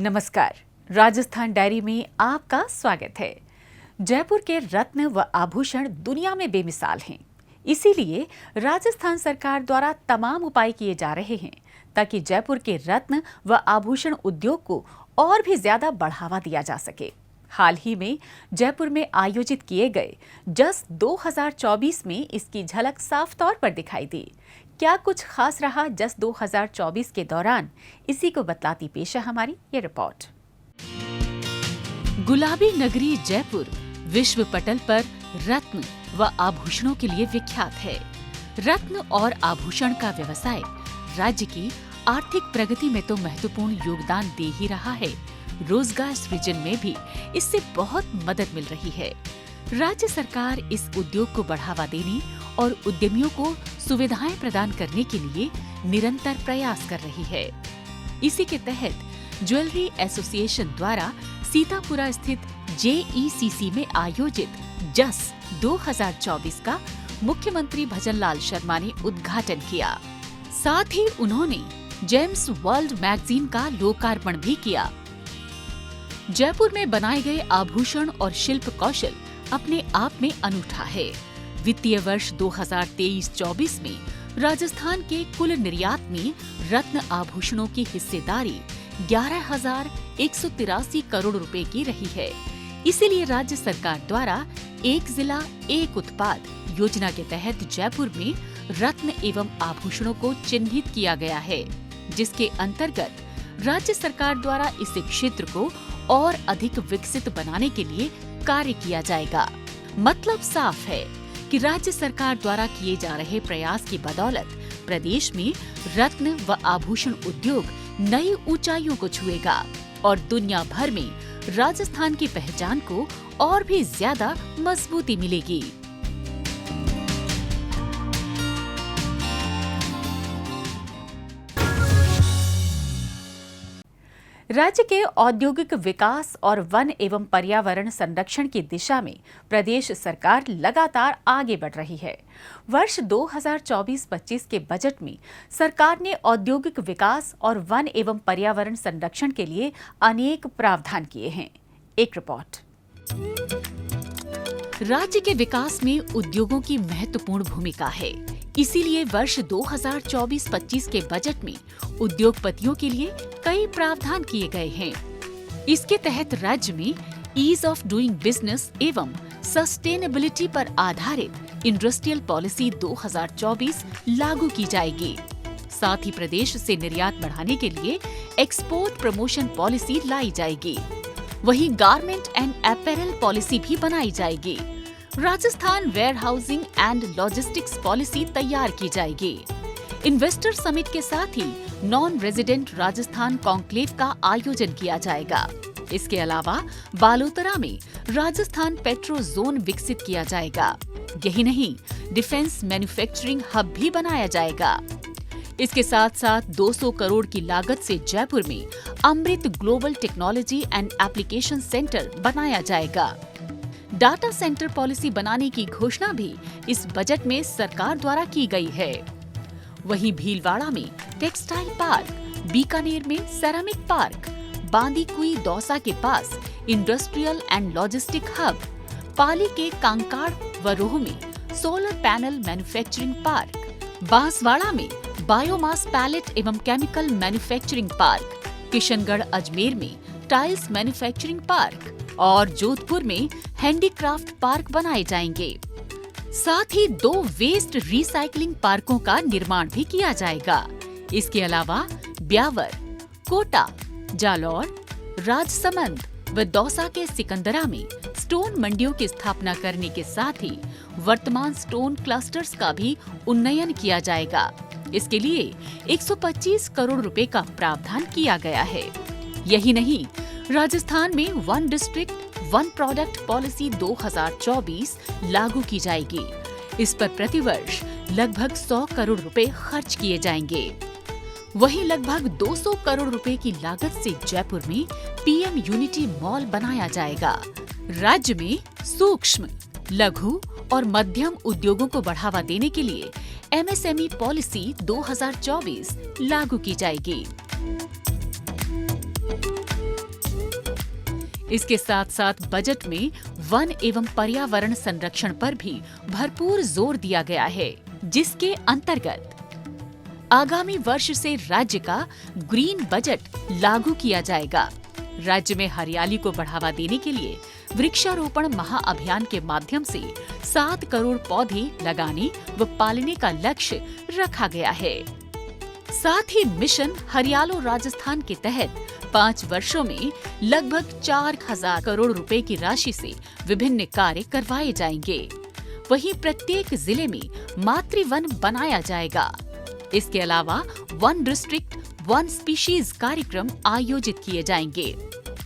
नमस्कार, राजस्थान डायरी में आपका स्वागत है। जयपुर के रत्न व आभूषण दुनिया में बेमिसाल हैं। इसीलिए राजस्थान सरकार द्वारा तमाम उपाय किए जा रहे हैं ताकि जयपुर के रत्न व आभूषण उद्योग को और भी ज्यादा बढ़ावा दिया जा सके। हाल ही में जयपुर में आयोजित किए गए जस 2024 में इसकी झलक साफ तौर पर दिखाई दी। क्या कुछ खास रहा जस 2024 के दौरान, इसी को बतलाती पेश है हमारी ये रिपोर्ट। गुलाबी नगरी जयपुर विश्व पटल पर रत्न व आभूषणों के लिए विख्यात है। रत्न और आभूषण का व्यवसाय राज्य की आर्थिक प्रगति में तो महत्वपूर्ण योगदान दे ही रहा है, रोजगार सृजन में भी इससे बहुत मदद मिल रही है। राज्य सरकार इस उद्योग को बढ़ावा देने और उद्यमियों को सुविधाएं प्रदान करने के लिए निरंतर प्रयास कर रही है। इसी के तहत ज्वेलरी एसोसिएशन द्वारा सीतापुरा स्थित JECC में आयोजित जस 2024 का मुख्यमंत्री भजनलाल शर्मा ने उद्घाटन किया। साथ ही उन्होंने जेम्स वर्ल्ड मैगजीन का लोकार्पण भी किया। जयपुर में बनाए गए आभूषण और शिल्प कौशल अपने आप में अनूठा है। वित्तीय वर्ष 2023-24 में राजस्थान के कुल निर्यात में रत्न आभूषणों की हिस्सेदारी 11,183 करोड़ रुपए की रही है। इसीलिए राज्य सरकार द्वारा एक जिला एक उत्पाद योजना के तहत जयपुर में रत्न एवं आभूषणों को चिन्हित किया गया है, जिसके अंतर्गत राज्य सरकार द्वारा इस क्षेत्र को और अधिक विकसित बनाने के लिए कार्य किया जाएगा। मतलब साफ है कि राज्य सरकार द्वारा किए जा रहे प्रयास की बदौलत प्रदेश में रत्न व आभूषण उद्योग नई ऊंचाइयों को छुएगा और दुनिया भर में राजस्थान की पहचान को और भी ज्यादा मजबूती मिलेगी। राज्य के औद्योगिक विकास और वन एवं पर्यावरण संरक्षण की दिशा में प्रदेश सरकार लगातार आगे बढ़ रही है। वर्ष 2024-25 के बजट में सरकार ने औद्योगिक विकास और वन एवं पर्यावरण संरक्षण के लिए अनेक प्रावधान किए हैं। एक रिपोर्ट। राज्य के विकास में उद्योगों की महत्वपूर्ण भूमिका है। इसीलिए वर्ष 2024-25 के बजट में उद्योगपतियों के लिए कई प्रावधान किए गए हैं। इसके तहत राज्य में ईज ऑफ डूइंग बिजनेस एवं सस्टेनेबिलिटी पर आधारित इंडस्ट्रियल पॉलिसी 2024 लागू की जाएगी। साथ ही प्रदेश से निर्यात बढ़ाने के लिए एक्सपोर्ट प्रमोशन पॉलिसी लाई जाएगी। वहीं गारमेंट एंड अपैरल पॉलिसी भी बनाई जाएगी। Rajasthan warehousing and logistics policy तैयार की जाएगी। इन्वेस्टर समिट के साथ ही नॉन रेजिडेंट राजस्थान कॉन्क्लेव का आयोजन किया जाएगा। इसके अलावा बालोतरा में राजस्थान पेट्रो जोन विकसित किया जाएगा। यही नहीं, डिफेंस मैन्युफैक्चरिंग हब भी बनाया जाएगा। इसके साथ साथ 200 करोड़ की लागत से जयपुर में Amrit global technology and application centre बनाया जाएगा। डाटा सेंटर पॉलिसी बनाने की घोषणा भी इस बजट में सरकार द्वारा की गई है। वहीं भीलवाड़ा में टेक्सटाइल पार्क, बीकानेर में सेरामिक पार्क, बांदीकुई दौसा के पास इंडस्ट्रियल एंड लॉजिस्टिक हब, पाली के कांकाड़ व रोह में solar panel manufacturing park, Banswara में बायोमास पैलेट एवं chemical manufacturing park, Kishangarh Ajmer में टाइल्स मैन्युफैक्चरिंग पार्क और जोधपुर में हैंडीक्राफ्ट पार्क बनाए जाएंगे। साथ ही 2 वेस्ट रिसाइकलिंग पार्कों का निर्माण भी किया जाएगा। इसके अलावा ब्यावर, कोटा, जालौर, राजसमंद व दौसा के सिकंदरा में स्टोन मंडियों की स्थापना करने के साथ ही वर्तमान स्टोन क्लस्टर्स का भी उन्नयन किया जाएगा। इसके लिए 125 करोड़ रुपए का प्रावधान किया गया है। यही नहीं, राजस्थान में one district one product policy 2024 लागू की जाएगी। इस पर प्रतिवर्ष लगभग 100 करोड़ रुपए खर्च किए जाएंगे। वहीं लगभग 200 करोड़ रुपए की लागत से जयपुर में PM यूनिटी मॉल बनाया जाएगा। राज्य में सूक्ष्म, लघु और मध्यम उद्योगों को बढ़ावा देने के लिए MSME पॉलिसी 2024 लागू की जाएगी। इसके साथ साथ बजट में वन एवं पर्यावरण संरक्षण पर भी भरपूर जोर दिया गया है, जिसके अंतर्गत आगामी वर्ष से राज्य का ग्रीन बजट लागू किया जाएगा। राज्य में हरियाली को बढ़ावा देने के लिए वृक्षारोपण महाअभियान के माध्यम से 7 करोड़ पौधे लगाने व पालने का लक्ष्य रखा गया है। साथ ही मिशन हरियालो राजस्थान के तहत 5 वर्षों में लगभग 4,000 करोड़ रुपए की राशि से विभिन्न कार्य करवाए जाएंगे। वहीं प्रत्येक जिले में मातृवन बनाया जाएगा। इसके अलावा वन डिस्ट्रिक्ट वन स्पीशीज कार्यक्रम आयोजित किए जाएंगे।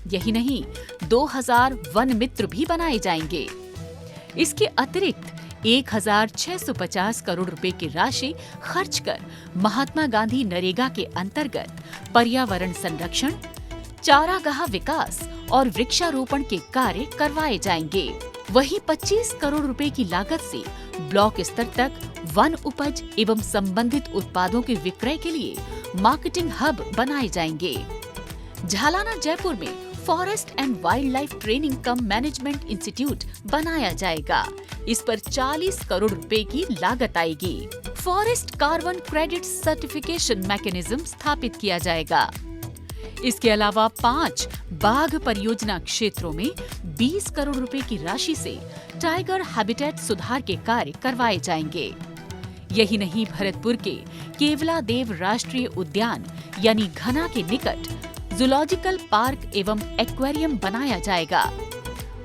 यही नहीं, 2000 वन मित्र भी बनाए जाएंगे। इसके अतिरिक्त 1,650 करोड़ रुपए की राशि खर्च कर महात्मा गांधी नरेगा के अंतर्गत पर्यावरण संरक्षण, चारागाह विकास और वृक्षारोपण के कार्य करवाए जाएंगे। वहीं 25 करोड़ रुपए की लागत से ब्लॉक स्तर तक वन उपज एवं संबंधित उत्पादों के विक्रय के लिए मार्केटिंग हब बनाए जाएंगे। झालाना जयपुर में forest and wild life training come management institute बनाया जाएगा। इस पर 40 करोड़ रुपए की लागत आएगी। Forest carbon credit certification mechanism स्थापित किया जाएगा। इसके अलावा 5 बाघ परियोजना क्षेत्रों में 20 करोड़ रुपए की राशि से टाइगर हैबिटेट सुधार के कार्य करवाए जाएंगे। यही नहीं, भरतपुर के केवलादेव राष्ट्रीय उद्यान यानी घना के निकट जूलॉजिकल पार्क एवं एक्वेरियम बनाया जाएगा।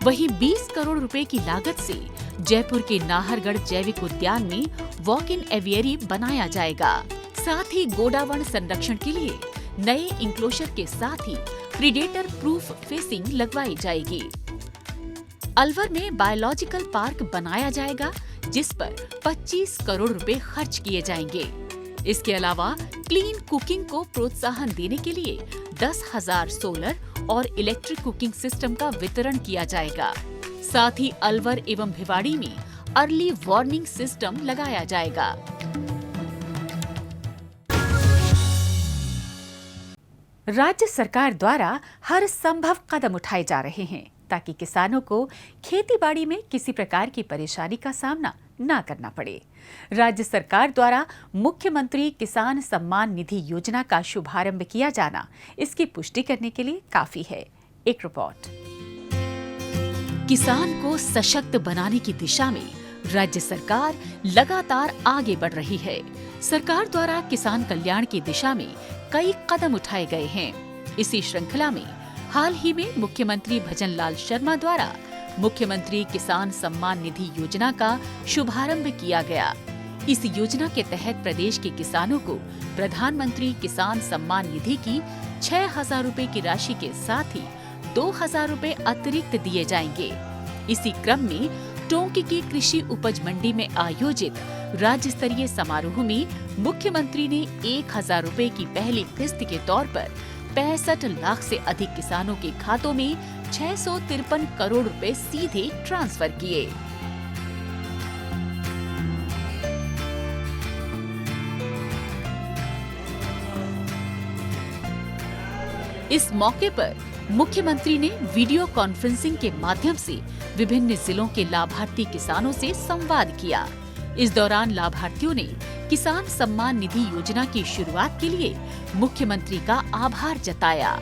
वहीं 20 करोड़ रुपए की लागत से जयपुर के नाहरगढ़ जैविक उद्यान में वॉक इन एवियरी बनाया जाएगा। साथ ही गोडावण संरक्षण के लिए नए इंक्लोजर के साथ ही प्रीडेटर प्रूफ फेंसिंग लगवाई जाएगी। अलवर में बायोलॉजिकल पार्क बनाया जाएगा, जिस पर 25 करोड़ रुपए खर्च किए जाएंगे। इसके अलावा क्लीन कुकिंग को प्रोत्साहन देने के लिए 10,000 सोलर और इलेक्ट्रिक कुकिंग सिस्टम का वितरण किया जाएगा। साथ ही अलवर एवं भिवाड़ी में अर्ली वार्निंग सिस्टम लगाया जाएगा। राज्य सरकार द्वारा हर संभव कदम उठाए जा रहे हैं ताकि किसानों को खेती-बाड़ी में किसी प्रकार की परेशानी का सामना न करना पड़े। राज्य सरकार द्वारा मुख्यमंत्री किसान सम्मान निधि योजना का शुभारंभ किया जाना इसकी पुष्टि करने के लिए काफी है। एक रिपोर्ट। किसान को सशक्त बनाने की दिशा में राज्य सरकार लगातार आगे बढ़ रही है। सरकार द्वारा किसान कल्याण की दिशा में कई कदम उठाए गए हैं। इसी श्रृंखला में हाल ही में मुख्यमंत्री भजनलाल शर्मा द्वारा मुख्यमंत्री किसान सम्मान निधि योजना का शुभारंभ किया गया। इस योजना के तहत प्रदेश के किसानों को प्रधानमंत्री किसान सम्मान निधि की 6,000 रुपए की राशि के साथ ही 2,000 रुपए अतिरिक्त दिए जाएंगे। इसी क्रम में टोंक की कृषि उपज मंडी में आयोजित राज्य स्तरीय समारोह में मुख्यमंत्री ने 1,000 रुपए की पहली किस्त के तौर पर 65 लाख से अधिक किसानों के खातों में 653 करोड़ रुपए सीधे ट्रांसफर किए। इस मौके पर मुख्यमंत्री ने वीडियो कॉन्फ्रेंसिंग के माध्यम से विभिन्न जिलों के लाभार्थी किसानों से संवाद किया। इस दौरान लाभार्थियों ने किसान सम्मान निधि योजना की शुरुआत के लिए मुख्यमंत्री का आभार जताया।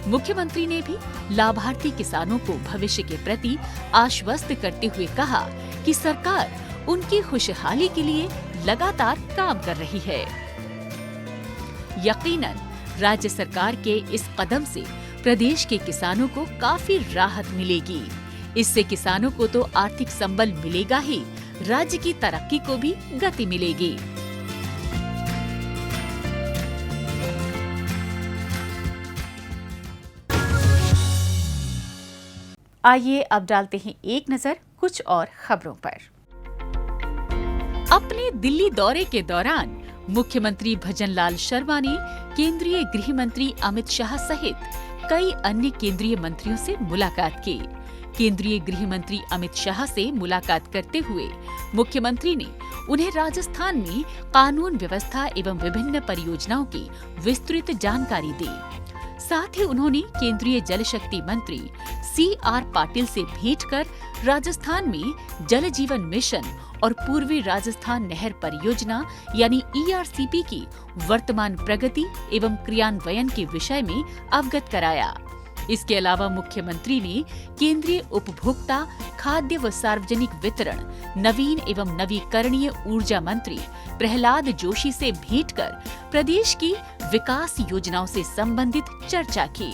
मुख्यमंत्री ने भी लाभार्थी किसानों को भविष्य के प्रति आश्वस्त करते हुए कहा कि सरकार उनकी खुशहाली के लिए लगातार काम कर रही है। यकीनन राज्य सरकार के इस कदम से प्रदेश के किसानों को काफी राहत मिलेगी। इससे किसानों को तो आर्थिक संबल मिलेगा ही, राज्य की तरक्की को भी गति मिलेगी। आइए अब डालते हैं एक नजर कुछ और खबरों पर। अपने दिल्ली दौरे के दौरान मुख्यमंत्री भजनलाल शर्मा ने केंद्रीय गृह मंत्री अमित शाह सहित कई अन्य केंद्रीय मंत्रियों से मुलाकात की। केंद्रीय गृह मंत्री अमित शाह से मुलाकात करते हुए मुख्यमंत्री ने उन्हें राजस्थान में कानून व्यवस्था एवं विभिन्न परियोजनाओं की विस्तृत जानकारी दी। साथ ही उन्होंने केंद्रीय जल शक्ति मंत्री CR पाटिल से भेंट कर राजस्थान में जल जीवन मिशन और पूर्वी राजस्थान नहर परियोजना यानी ERCP की वर्तमान प्रगति एवं क्रियान्वयन के विषय में अवगत कराया। इसके अलावा मुख्यमंत्री ने केंद्रीय उपभोक्ता, खाद्य व सार्वजनिक वितरण, नवीन एवं नवीकरणीय ऊर्जा मंत्री प्रहलाद जोशी से भेंट कर प्रदेश की विकास योजनाओं से संबंधित चर्चा की।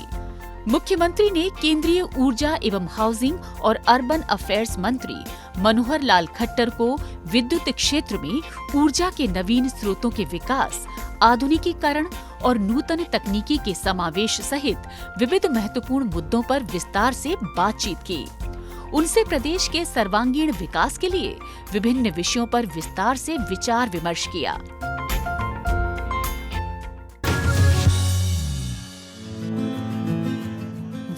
मुख्यमंत्री ने केंद्रीय ऊर्जा एवं हाउसिंग और अर्बन अफेयर्स मंत्री मनोहर लाल खट्टर को विद्युत क्षेत्र में ऊर्जा के नवीन स्रोतों के विकास, आधुनिकीकरण और नूतन तकनीकी के समावेश सहित विविध महत्वपूर्ण मुद्दों पर विस्तार से बातचीत की। उनसे प्रदेश के सर्वांगीण विकास के लिए विभिन्न विषयों पर विस्तार से विचार विमर्श किया।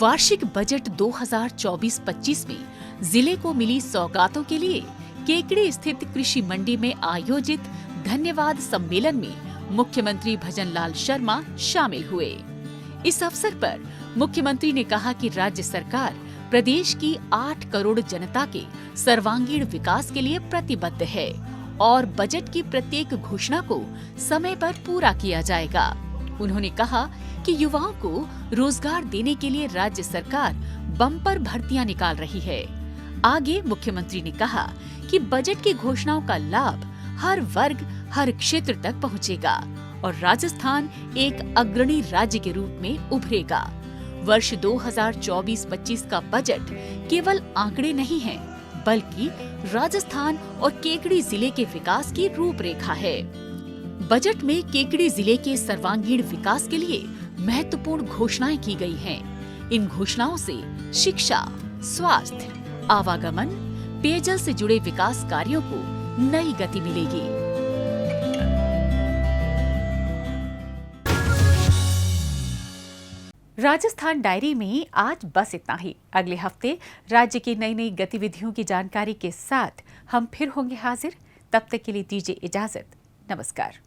वार्षिक बजट 2024-25 में जिले को मिली सौगातों के लिए केकड़ी स्थित कृषि मंडी में आयोजित धन्यवाद सम्मेलन में मुख्यमंत्री भजनलाल शर्मा शामिल हुए। इस अवसर पर मुख्यमंत्री ने कहा कि राज्य सरकार प्रदेश की 8 करोड़ जनता के सर्वांगीण विकास के लिए प्रतिबद्ध है और बजट की प्रत्येक घोषणा को समय पर पूरा किया जाएगा। उन्होंने कहा कि युवाओं को रोजगार देने के लिए राज्य सरकार बम्पर भर्तियां निकाल रही है। आगे मुख्यमंत्री ने कहा कि बजट की घोषणाओं का लाभ हर वर्ग, हर क्षेत्र तक पहुंचेगा और राजस्थान एक अग्रणी राज्य के रूप में उभरेगा। वर्ष 2024-25 का बजट केवल आंकड़े नहीं है, बल्कि राजस्थान और केकड़ी जिले के विकास की रूपरेखा है। बजट में केकड़ी जिले के सर्वांगीण विकास के लिए महत्वपूर्ण घोषणाएं की गई हैं। इन घोषणाओं से शिक्षा, स्वास्थ्य, आवागमन, पेयजल से जुड़े विकास कार्यों को नई गति मिलेगी। राजस्थान डायरी में आज बस इतना ही। अगले हफ्ते राज्य की नई नई गतिविधियों की जानकारी के साथ हम फिर होंगे हाजिर। तब तक के लिए दीजिए इजाजत। नमस्कार।